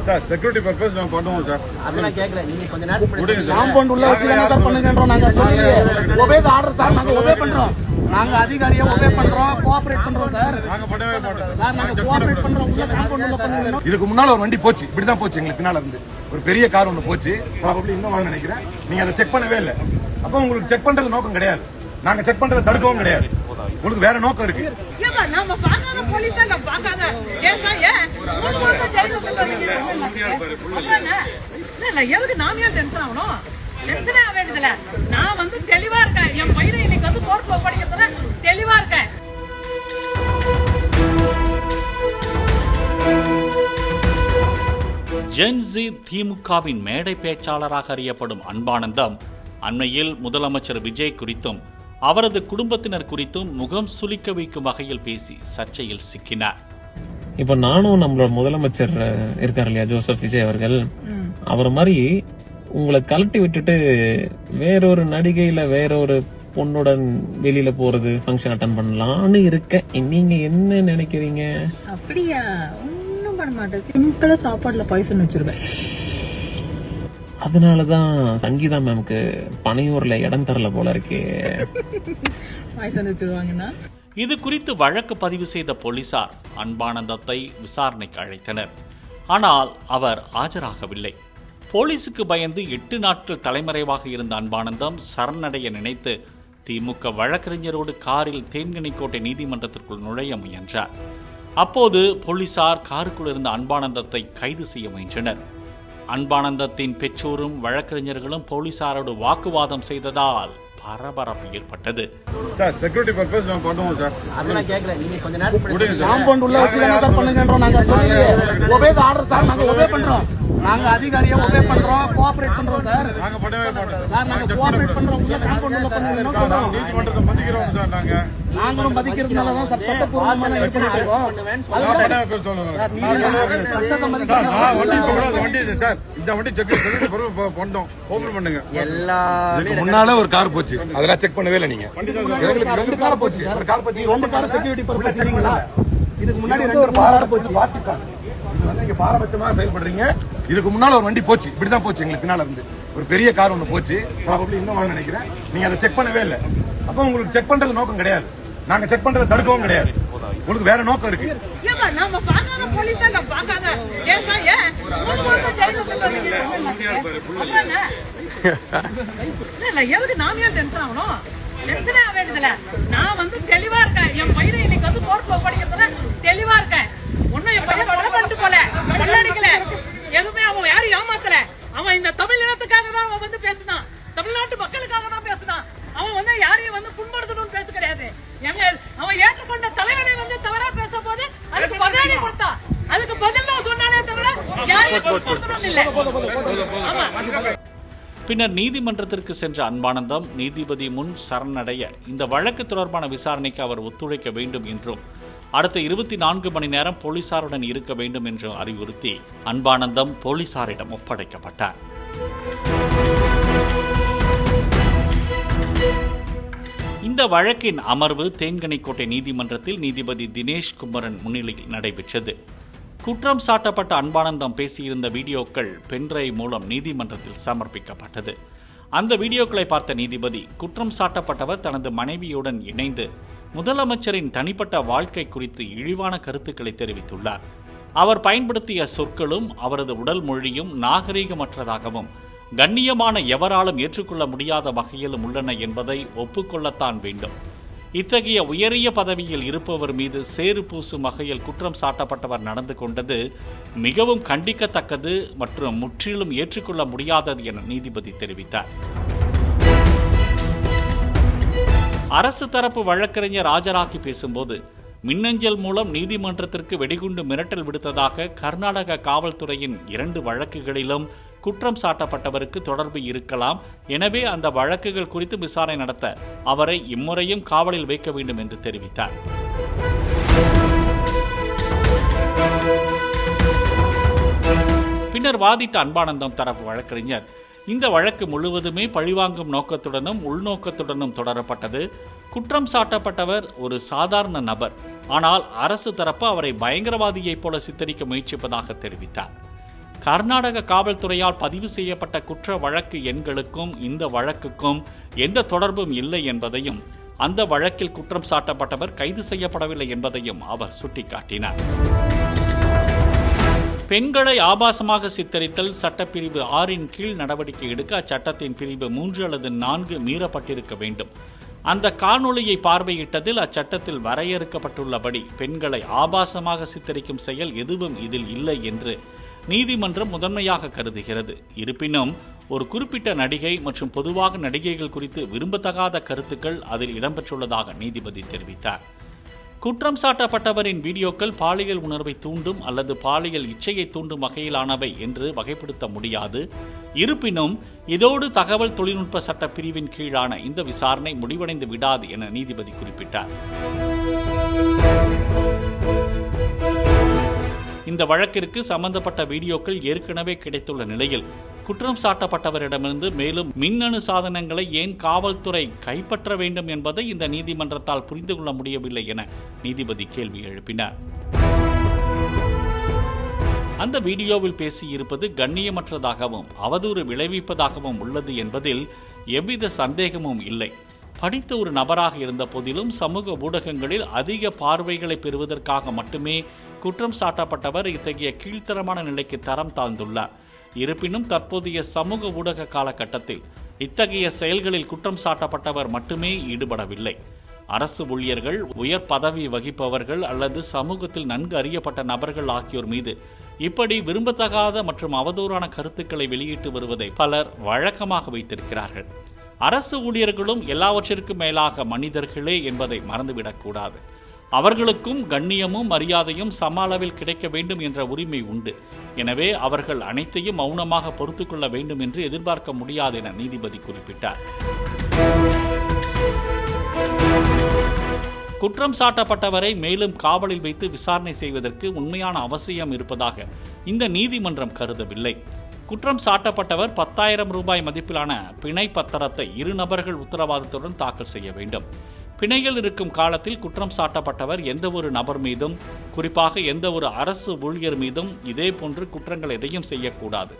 Sir security purpose நான் பண்ணுவோம் sir. அதெல்லாம் கேக்குறேன். நீங்க கொஞ்ச நேரம் காம்பவுண்ட் உள்ள வச்சு தான சார் பண்ணுங்கன்றோம். நாங்க சொல்லி ஒபே தி ஆர்டர் சார். நாங்க ஒபே பண்றோம். நாங்க அதிகாரியா ஒபே பண்றோம். கோஆபரேட் பண்றோம் சார். நாங்க பண்ணவே மாட்டோம் சார். நாங்க கோஆபரேட் பண்றோம். உள்ள காம்பவுண்ட் உள்ள பண்ணுங்க. இதுக்கு முன்னால ஒரு வண்டி போச்சு. இப்படி தான் போச்சு. எங்களுக்கு பின்னால இருந்து ஒரு பெரிய கார் ஒன்னு போச்சு. ப்ராபபிலி இன்னும் வாங்க நினைக்கிறேன். நீங்க அதை செக் பண்ணவே இல்லை. அப்ப உங்களுக்கு செக் பண்றது நோக்கம் கிடையாது. நாங்க செக் பண்றதை தடுக்கவும் கிடையாது. உங்களுக்கு வேற நோக்கம் இருக்கு. நம்ம பார்க்காத போலீஸா நம்ம பார்க்காத கேஸா ஏன் 3 மாசம் ஜெயிலுக்கு போறீங்க? இல்ல எதுக்கு நாம ஏன் டென்ஷன் ஆகணும்? டென்ஷனே ஆக வேண்டியதில்ல. நான் வந்து தெளிவா இருக்கேன். என் பையனை இன்னைக்கு வந்து கோர்ட்ல ஒப்படைக்கிறதுல தெளிவா இருக்கேன். ஜென்சி திமுகவின் மேடை பேச்சாளராக அறியப்படும் அன்பானந்தம் அண்மையில் முதலமைச்சர் விஜய் குறித்தும் அவரது குடும்பத்தினர் குறித்தும் முகம் சுளிக்க வைக்கும் வகையில் பேசி சர்ச்சையில் சிக்கினார். இப்ப நானும் நம்மளோட முதலமைச்சர் இருக்காரு இல்லையா, ஜோசப் விஜய் அவர்கள், அவர் மாதிரி உங்களை கலட்டி விட்டுட்டு வேறொரு நடிகையில வேறொரு பொண்ணுடன் வெளியில போறது, ஃபங்க்ஷன் அட்டன் பண்ணலாம்னு இருக்கேன். நீங்க என்ன நினைக்கிறீங்க? அப்படியா? ஒன்னும் பண்ண மாட்டேன். சிம்பிளா சாப்பாடுல பாய்சன் வச்சிருவேன். அதனாலதான் சங்கீதா மேம்க்கு பனையூர்ல இடம் தரல போல இருக்கு. பாய்சன் வச்சிருவாங்கன்னா இது குறித்து வழக்கு பதிவு செய்த போலீசார் அன்பானந்தத்தை விசாரணைக்கு அழைத்தனர். ஆனால் அவர் ஆஜராகவில்லை. போலீசுக்கு பயந்து 8 நாட்கள் தலைமறைவாக இருந்த அன்பானந்தம் சரணடைய நினைத்து திமுக வழக்கறிஞரோடு காரில் தேன்கனிக்கோட்டை நீதிமன்றத்திற்குள் நுழைய முயன்றார். அப்போது போலீசார் காருக்குள் இருந்த அன்பானந்தத்தை கைது செய்ய முயன்றனர். அன்பானந்தத்தின் பெற்றோரும் வழக்கறிஞர்களும் போலீசாரோடு வாக்குவாதம் செய்ததால் பரபரப்பு ஏற்பட்டது. சார் செக்யூரிட்டி பர்பஸ் நான் பண்ணுவோம் சார். அதெல்லாம் கேக்குறேன். நீங்க கொஞ்ச நேரம் காம்பவுண்ட் உள்ள வச்சு தான சார் பண்ணுங்கன்றோம். நாங்க சொல்லி ஒபே தி ஆர்டர் சார். நாங்க ஒபே பண்றோம். நாங்க அதிகாரியா ஒபே பண்றோம். கோஆபரேட் பண்றோம் சார். நாங்க பண்ணவே மாட்டோம் சார். நாங்க கோஆபரேட் பண்றோம். உள்ள காம்பவுண்ட் உள்ள பண்ணுங்க. நீதிமன்றத்தை மதிக்கிறோம் சார். நாங்களும் மதிக்கிறதுனால தான் சார் சட்டப்பூர்வமான ஏற்பாடு ஆகும். அதுக்கு சொல்லுங்க சார். சட்டத்தை மதிக்கிறோம். வண்டி போகக்கூடாது. வண்டி சார் இந்த வண்டி செக்யூரிட்டி பர்பஸ் பண்ணோம். ஓபன் பண்ணுங்க. எல்லாமே முன்னால ஒரு கார் போச்சு. அதெல்லாம் செக் பண்ணவே இல்லை. நீங்க எங்களுக்கு 2 கார் போச்சு. ஒரு கார் பத்தி 2 கார் செக்யூரிட்டி பர்பஸ் இல்லீங்களா? இதுக்கு முன்னாடி ஒரு கார் போச்சு. Party sir. நீங்க பாரபட்சமா செயல்படுறீங்க. இதுக்கு முன்னால ஒரு வண்டி போச்சு. இப்படி தான் போச்சு. எங்களுக்கு பின்னால இருந்து ஒரு பெரிய கார் ஒன்னு போச்சு. ப்ராபபிலி இன்னும் வாங்க நினைக்கிறேன். நீங்க அதை செக் பண்ணவே இல்லை. அப்ப உங்களுக்கு செக் பண்றது நோக்கம் கிடையாது. நாங்க செக் பண்றதை தடுக்கவும் கிடையாது. உங்களுக்கு வேற நோக்கம் இருக்கு. நம்ம பார்க்காத போலீஸா நம்ம பார்க்காத கேஸா ஏன் 3 மாசம் ஜெயிலுக்கு போறீங்க? இல்ல எதுக்கு நாம ஏன் டென்ஷன் ஆகணும்? டென்ஷனே ஆக வேண்டியதில்ல. நான் வந்து தெளிவா இருக்கேன். என் பையனை இன்னைக்கு வந்து கோர்ட்ல ஒப்படைக்கிறதுல தெளிவா இருக்கேன். ஒன்னும் என் பையன் கொலை பண்ணிட்டு போல, கொள்ளடிக்கல, எதுவுமே அவன் யாரும் ஏமாத்தல. அவன் இந்த தமிழ் இனத்துக்காக தான் அவன் வந்து பேசினான். தமிழ்நாட்டு மக்களுக்காக தான் பேசினான். அவன் வந்து யாரையும் வந்து புண்படுத்தணும்னு பேச கிடையாது. அவன் ஏற்றுக்கொண்ட தலைவனை வந்து தவறா பேச போது அதுக்கு பதிலடி கொடுத்தா. அதுக்கு பதில் நான் சொன்னாலே தவிர யாரையும் புண்படுத்தணும் இல்லை. பின்னர் நீதிமன்றத்திற்கு சென்ற அன்பானந்தம் நீதிபதி முன் சரணடைய இந்த வழக்கு தொடர்பான விசாரணைக்கு அவர் ஒத்துழைக்க வேண்டும் என்றும் அடுத்த 24 மணி நேரம் போலீசாருடன் இருக்க வேண்டும் என்று அறிவுறுத்தி அன்பானந்தம் போலீசாரிடம் ஒப்படைக்கப்பட்டார். இந்த வழக்கின் அமர்வு தேன்கனிக்கோட்டை நீதிமன்றத்தில் நீதிபதி தினேஷ் குமரன் முன்னிலையில் நடைபெற்றது. குற்றம் சாட்டப்பட்ட அன்பானந்தம் பேசியிருந்த வீடியோக்கள் பென்டிரைவ் மூலம் நீதிமன்றத்தில் சமர்ப்பிக்கப்பட்டது. அந்த வீடியோக்களை பார்த்த நீதிபதி குற்றம் சாட்டப்பட்டவர் தனது மனைவியுடன் இணைந்து முதலமைச்சரின் தனிப்பட்ட வாழ்க்கை குறித்து இழிவான கருத்துக்களை தெரிவித்துள்ளார். அவர் பயன்படுத்திய சொற்களும் அவரது உடல் மொழியும் நாகரீகமற்றதாகவும் கண்ணியமான எவராலும் ஏற்றுக்கொள்ள முடியாத வகையிலும் உள்ளன என்பதை ஒப்புக்கொள்ளத்தான் வேண்டும். இத்தகைய உயரிய பதவியில் இருப்பவர் மீது சேறு பூசும் வகையில் குற்றம் சாட்டப்பட்டவர் நடந்து கொண்டது மிகவும் கண்டிக்கத்தக்கது மற்றும் முற்றிலும் ஏற்றுக்கொள்ள முடியாதது என நீதிபதி தெரிவித்தார். அரசு தரப்பு வழக்கறிஞர் ஆஜராகி பேசும்போது மின்னஞ்சல் மூலம் நீதிமன்றத்திற்கு வெடிகுண்டு மிரட்டல் விடுத்ததாக கர்நாடக காவல்துறையின் 2 வழக்குகளிலும் குற்றம் சாட்டப்பட்டவருக்கு தொடர்பு இருக்கலாம். எனவே அந்த வழக்குகள் குறித்து விசாரணை நடத்த அவரை இம்முறையும் காவலில் வைக்க வேண்டும் என்று தெரிவித்தார். பின்னர் வாதிட்ட அன்பானந்தம் தரப்பு வழக்கறிஞர் இந்த வழக்கு முழுவதுமே பழிவாங்கும் நோக்கத்துடனும் உள்நோக்கத்துடனும் தொடரப்பட்டது. குற்றம் சாட்டப்பட்டவர் ஒரு சாதாரண நபர், ஆனால் அரசு தரப்பு அவரை பயங்கரவாதியைப் போல சித்தரிக்க முயற்சிப்பதாக தெரிவித்தார். கர்நாடக காவல்துறையால் பதிவு செய்யப்பட்ட குற்ற வழக்கு எண்களுக்கும் இந்த வழக்குக்கும் எந்த தொடர்பும் இல்லை என்பதையும், அந்த வழக்கில் குற்றம் சாட்டப்பட்டவர் கைது செய்யப்படவில்லை என்பதையும் அவர் சுட்டிக்காட்டினார். பெண்களை ஆபாசமாக சித்தரித்தல் சட்டப்பிரிவு 6 கீழ் நடவடிக்கை எடுக்க அச்சட்டத்தின் பிரிவு 3 அல்லது 4 மீறப்பட்டிருக்க வேண்டும். அந்த காணொளியை பார்வையிட்டதில் அச்சட்டத்தில் வரையறுக்கப்பட்டுள்ளபடி பெண்களை ஆபாசமாக சித்தரிக்கும் செயல் எதுவும் இதில் இல்லை என்று நீதிமன்றம் முதன்மையாக கருதுகிறது. இருப்பினும் ஒரு குறிப்பிட்ட நடிகை மற்றும் பொதுவாக நடிகைகள் குறித்து விரும்பத்தகாத கருத்துக்கள் அதில் இடம்பெற்றுள்ளதாக நீதிபதி தெரிவித்தார். குற்றம் சாட்டப்பட்டவரின் வீடியோக்கள் பாலியல் உணர்வை தூண்டும் அல்லது பாலியல் இச்சையை தூண்டும் வகையிலானவை என்று வகைப்படுத்த முடியாது. இருப்பினும் இதோடு தகவல் தொழில்நுட்ப சட்ட பிரிவின் கீழான இந்த விசாரணை முடிவடைந்து விடாது என நீதிபதி குறிப்பிட்டார். இந்த வழக்கிற்கு சம்பந்தப்பட்ட வீடியோக்கள் ஏற்கனவே கிடைத்துள்ள நிலையில் குற்றம் சாட்டப்பட்டவரிடமிருந்து மேலும் மின்னணு சாதனங்களை ஏன் காவல்துறை கைப்பற்ற வேண்டும் என்பதை இந்த நீதிமன்றத்தால் புரிந்து கொள்ள முடியவில்லை என நீதிபதி கேள்வி எழுப்பினார். அந்த வீடியோவில் பேசியிருப்பது கண்ணியமற்றதாகவும் அவதூறு விளைவிப்பதாகவும் உள்ளது என்பதில் எவ்வித சந்தேகமும் இல்லை. படித்த ஒரு நபராக இருந்த போதிலும் சமூக ஊடகங்களில் அதிக பார்வைகளை பெறுவதற்காக மட்டுமே குற்றம் சாட்டப்பட்டவர் இத்தகைய கீழ்த்தரமான நிலைக்கு தரம் தாழ்ந்துள்ளார். இருப்பினும் தற்போதைய சமூக ஊடக காலகட்டத்தில் இத்தகைய செயல்களில் குற்றம் சாட்டப்பட்டவர் மட்டுமே ஈடுபடவில்லை. அரசு ஊழியர்கள், உயர் பதவி வகிப்பவர்கள் அல்லது சமூகத்தில் நன்கு அறியப்பட்ட நபர்கள் ஆகியோர் மீது இப்படி விரும்பத்தகாத மற்றும் அவதூறான கருத்துக்களை வெளியிட்டு வருவதை பலர் வழக்கமாக வைத்திருக்கிறார்கள். அரசு ஊழியர்களும் எல்லாவற்றிற்கும் மேலாக மனிதர்களே என்பதை மறந்துவிடக்கூடாது. அவர்களுக்கும் கண்ணியமும் மரியாதையும் சம அளவில் கிடைக்க வேண்டும் என்ற உரிமை உண்டு. எனவே அவர்கள் அனைத்தையும் மௌனமாக பொறுத்துக்கொள்ள வேண்டும் என்று எதிர்பார்க்க முடியாது என நீதிபதி குறிப்பிட்டார். குற்றம் சாட்டப்பட்டவரை மேலும் காவலில் வைத்து விசாரணை செய்வதற்கு உண்மையான அவசியம் இருப்பதாக இந்த நீதிமன்றம் கருதவில்லை. குற்றம் சாட்டப்பட்டவர் 10,000 ரூபாய் மதிப்பிலான பிணை பத்திரத்தை 2 நபர்கள் உத்தரவாதத்துடன் தாக்கல் செய்ய வேண்டும். பிணையில் இருக்கும் காலத்தில் குற்றம் சாட்டப்பட்டவர் எந்த ஒரு நபர் மீதும், குறிப்பாக எந்த ஒரு அரசு ஊழியர் மீதும் இதேபோன்று குற்றங்கள் எதையும் செய்யக்கூடாது.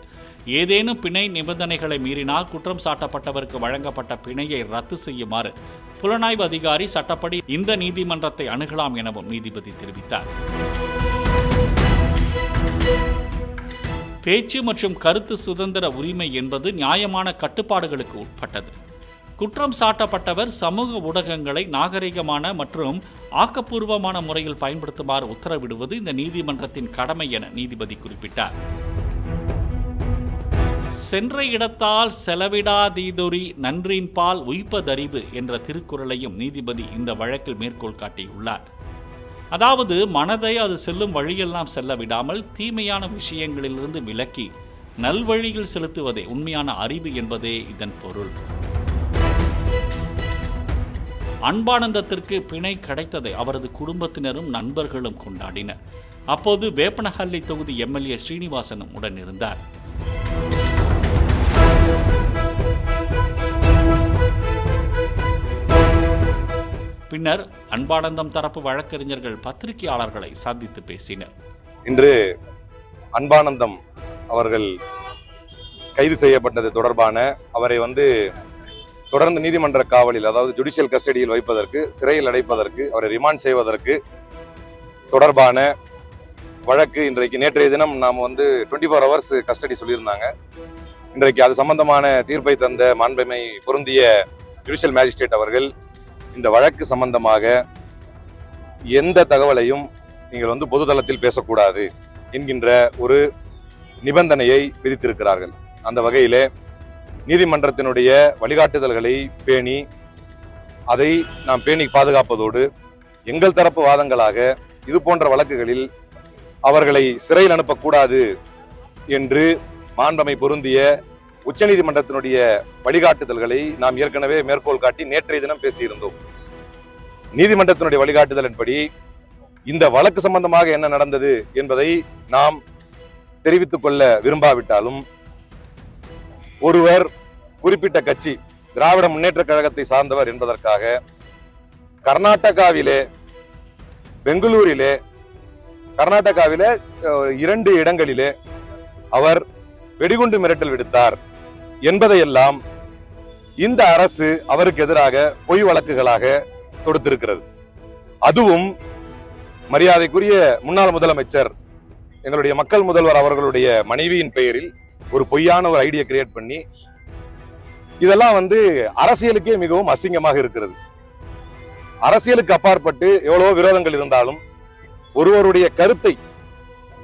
ஏதேனும் பிணை நிபந்தனைகளை மீறினால் குற்றம் சாட்டப்பட்டவருக்கு வழங்கப்பட்ட பிணையை ரத்து செய்யுமாறு புலனாய்வு அதிகாரி சட்டப்படி இந்த நீதிமன்றத்தை அணுகலாம் எனவும் நீதிபதி தெரிவித்தார். பேச்சு மற்றும் கருத்து சுதந்திர உரிமை என்பது நியாயமான கட்டுப்பாடுகளுக்கு உட்பட்டது. குற்றம் சாட்டப்பட்டவர் சமூக ஊடகங்களை நாகரிகமான மற்றும் ஆக்கப்பூர்வமான முறையில் பயன்படுத்துமாறு உத்தரவிடுவது இந்த நீதிமன்றத்தின் கடமை என நீதிபதி குறிப்பிட்டார். சென்ற இடத்தால் செலவிடாதீதொரி நன்றின்பால் உய்ப்பதறிவு என்ற திருக்குறளையும் நீதிபதி இந்த வழக்கில் மேற்கோள் காட்டியுள்ளார். அதாவது மனதை அது செல்லும் வழியெல்லாம் செல்ல விடாமல் தீமையான விஷயங்களிலிருந்து விலக்கி நல்வழியில் செலுத்துவதே உண்மையான அறிவு என்பதே இதன் பொருள். அன்பானந்தத்திற்கு பிணை கிடைத்ததை அவரது குடும்பத்தினரும் நண்பர்களும் கொண்டாடினர். அப்போது வேப்பனஹள்ளி தொகுதி எம்எல்ஏ ஸ்ரீனிவாசனும் உடனிருந்தார். பின்னர் அன்பானந்தம் தரப்பு வழக்கறிஞர்கள் பத்திரிகையாளர்களை சந்தித்து பேசினர். இன்று அன்பானந்தம் அவர்கள் கைது செய்யப்பட்டது தொடர்பான அவரை தொடர்ந்து நீதிமன்ற காவலில், அதாவது ஜுடிஷியல் கஸ்டடியில் வைப்பதற்கு, சிறையில் அடைப்பதற்கு, அவரை ரிமாண்ட் செய்வதற்கு தொடர்பான வழக்கு நேற்றைய தினம் நாம் 24 ஹவர்ஸ் கஸ்டடி சொல்லியிருந்தாங்க. இன்றைக்கு அது சம்பந்தமான தீர்ப்பை தந்த மாண்புமை பொருந்திய ஜுடிஷியல் மேஜிஸ்ட்ரேட் அவர்கள் இந்த வழக்கு சம்பந்தமாக எந்த தகவலையும் நீங்கள் பொதுதளத்தில் பேசக்கூடாது என்கின்ற ஒரு நிபந்தனையை விதித்திருக்கிறார்கள். அந்த வகையிலே நீதிமன்றத்தினுடைய வழிகாட்டுதல்களை பேணி அதை நாம் பேணி பாதுகாப்பதோடு எங்கள் தரப்பு வாதங்களாக இது போன்ற வழக்குகளில் அவர்களை சிறையில் அனுப்பக்கூடாது என்று மாண்புமை பொருந்திய உச்சநீதிமன்றத்தினுடைய வழிகாட்டுதல்களை நாம் ஏற்கனவே மேற்கோள் காட்டி நேற்றைய தினம் பேசியிருந்தோம். நீதிமன்றத்தினுடைய வழிகாட்டுதலின்படி இந்த வழக்கு சம்பந்தமாக என்ன நடந்தது என்பதை நாம் தெரிவித்துக் கொள்ள விரும்பாவிட்டாலும், ஒருவர் குறிப்பிட்ட கட்சி திராவிட முன்னேற்ற கழகத்தை சார்ந்தவர் என்பதற்காக கர்நாடகாவிலே, பெங்களூரிலே, கர்நாடகாவிலே 2 இடங்களிலே அவர் வெடிகுண்டு மிரட்டல் விடுத்தார் என்பதையெல்லாம் இந்த அரசு அவருக்கு எதிராக பொய் வழக்குகளாக தொடுத்திருக்கிறது. அதுவும் மரியாதைக்குரிய முன்னாள் முதலமைச்சர் எங்களுடைய மக்கள் முதல்வர் அவர்களுடைய மனைவியின் பெயரில் ஒரு பொய்யான ஒரு ஐடியா கிரியேட் பண்ணி, இதெல்லாம் அரசியலுக்கே மிகவும் அசிங்கமாக இருக்கிறது. அரசியலுக்கு அப்பாற்பட்டு எவ்வளவோ விரோதங்கள் இருந்தாலும் ஒருவருடைய கருத்தை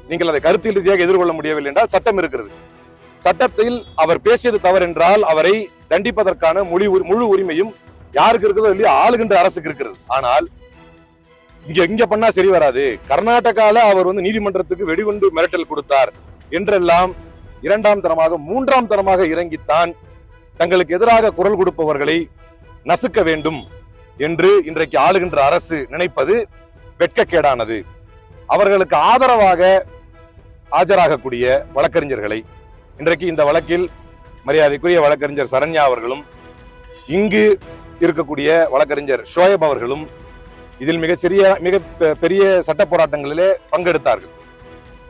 நீங்கள் அதை கருத்தியல் ரீதியாக எதிர்கொள்ள முடியவில்லை என்றால் சட்டம் இருக்கிறது. சட்டத்தில் அவர் பேசியது தவறென்றால் அவரை தண்டிப்பதற்கான முழு உரிமையும் யாருக்கு இருக்கிறதோ இல்லையோ ஆளுகின்ற அரசுக்கு இருக்கிறது. ஆனால் இங்க பண்ணா சரி வராது. கர்நாடகால அவர் நீதிமன்றத்துக்கு வெடிகுண்டு மிரட்டல் கொடுத்தார் என்றெல்லாம் இரண்டாம் தரமாக மூன்றாம் தரமாக இறங்கித்தான் தங்களுக்கு எதிராக குரல் கொடுப்பவர்களை நசுக்க வேண்டும் என்று இன்றைக்கு ஆளுகின்ற அரசு நினைப்பது வெட்கக்கேடானது. அவர்களுக்கு ஆதரவாக ஆஜராகக்கூடிய வழக்கறிஞர்களை இன்றைக்கு இந்த வழக்கில் மரியாதைக்குரிய வழக்கறிஞர் சரண்யா அவர்களும் இங்கு இருக்கக்கூடிய வழக்கறிஞர் ஷோயப் அவர்களும் இதில் மிக பெரிய சட்ட போராட்டங்களிலே பங்கெடுத்தார்கள்.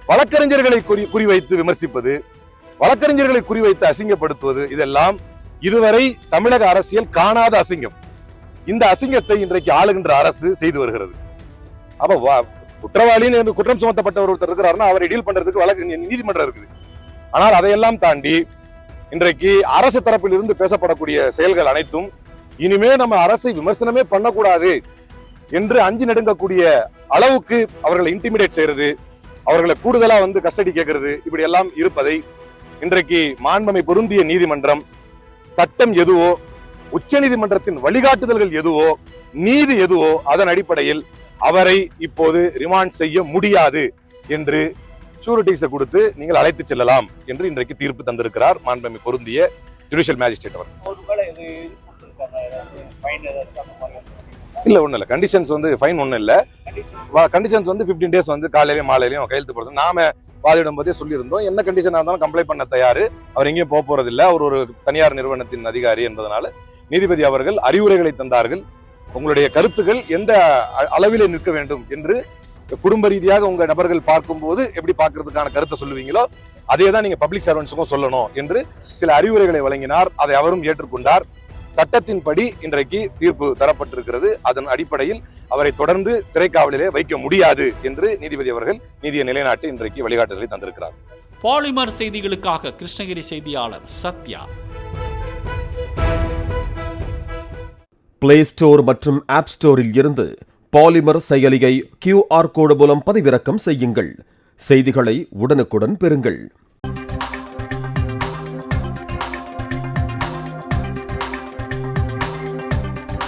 வழக்கறிஞர்களை குறிவைத்து விமர்சிப்பது, வழக்கறிஞர்களை குறிவைத்து அசிங்கப்படுத்துவது, இதெல்லாம் இதுவரை தமிழக அரசியல் காணாத அசிங்கம். இந்த அசிங்கத்தை இன்றைக்கு ஆளுகின்ற அரசு செய்து வருகிறது. அப்ப குற்றவாளின்னு குற்றம் சுமத்தப்பட்டவர் ஒருத்தர் இருக்கிறாருன்னா அவரை டீல் பண்றதுக்கு வழக்கு நீதிமன்றம் இருக்குது. ஆனால் அதையெல்லாம் தாண்டி இன்றைக்கு அரசு தரப்பில் இருந்து பேசப்படக்கூடிய செயல்கள் அனைத்தும் இனிமே நம்ம அரசை விமர்சனமே பண்ணக்கூடாது என்று அஞ்சு நடுங்கக்கூடிய அளவுக்கு அவர்களை இன்டிமிடேட் செய்யறது, அவர்களை கூடுதலா கஸ்டடி கேட்கறது, இப்படி எல்லாம் இருப்பதை இன்றைக்கு மாண்புமை பொருந்திய நீதிமன்றம் சட்டம் எதுவோ, உச்ச நீதிமன்றத்தின் வழிகாட்டுதல்கள் எதுவோ, நீதி எதுவோ அதன் அடிப்படையில் அவரை இப்போது ரிமாண்ட் செய்ய முடியாது என்று ஷூரிட்டிஸை கொடுத்து நீங்கள் அழைத்து செல்லலாம் என்று இன்றைக்கு தீர்ப்பு தந்திருக்கிறார் மாண்புமை பொருந்திய ஜுடிஷியல் மேஜிஸ்ட்ரேட் அவர். இல்ல ஒண்ணு இல்ல, கண்டிஷன்ஸ் ஃபைன் ஒண்ணு இல்ல. கண்டிஷன்ஸ் 15 டேஸ் காலையிலயும் மாலையிலயும் கையெழுத்து போடுறது. நாம வாதிடும் போதே சொல்லியிருந்தோம், என்ன கண்டிஷனா இருந்தாலும் கம்ப்ளைண்ட் பண்ண தயாரு, அவர் எங்கேயும் போக போறது இல்ல, அவர் ஒரு தனியார் நிறுவனத்தின் அதிகாரி என்பதனால நீதிபதி அவர்கள் அறிவுரைகளை தந்தார்கள். உங்களுடைய கருத்துக்கள் எந்த அளவிலே நிற்க வேண்டும் என்று குடும்ப ரீதியாக உங்க நபர்கள் பார்க்கும்போது எப்படி பார்க்கறதுக்கான கருத்தை சொல்லுவீங்களோ அதே தான் நீங்க பப்ளிக் சர்வன்ஸுக்கும் சொல்லணும் என்று சில அறிவுரைகளை வழங்கினார். அதை அவரும் ஏற்றுக்கொண்டார். சட்டத்தின்படி இன்றைக்கு தீர்ப்பு தரப்பட்டிருக்கிறது. அதன் அடிப்படையில் அவரை தொடர்ந்து சிறை காவலிலே வைக்க முடியாது என்று நீதிபதி அவர்கள் நீதியை நிலைநாட்டி இன்றைக்கு வழிகாட்டுதலை தந்திருக்கிறார். பாலிமர் செய்திகளுக்காக கிருஷ்ணகிரி செய்தியாளர் சத்யா. பிளே ஸ்டோர் மற்றும் ஆப் ஸ்டோரில் இருந்து பாலிமர் செயலியை QR கோடு மூலம் பதிவிறக்கம் செய்யுங்கள். செய்திகளை உடனுக்குடன் பெறுங்கள்.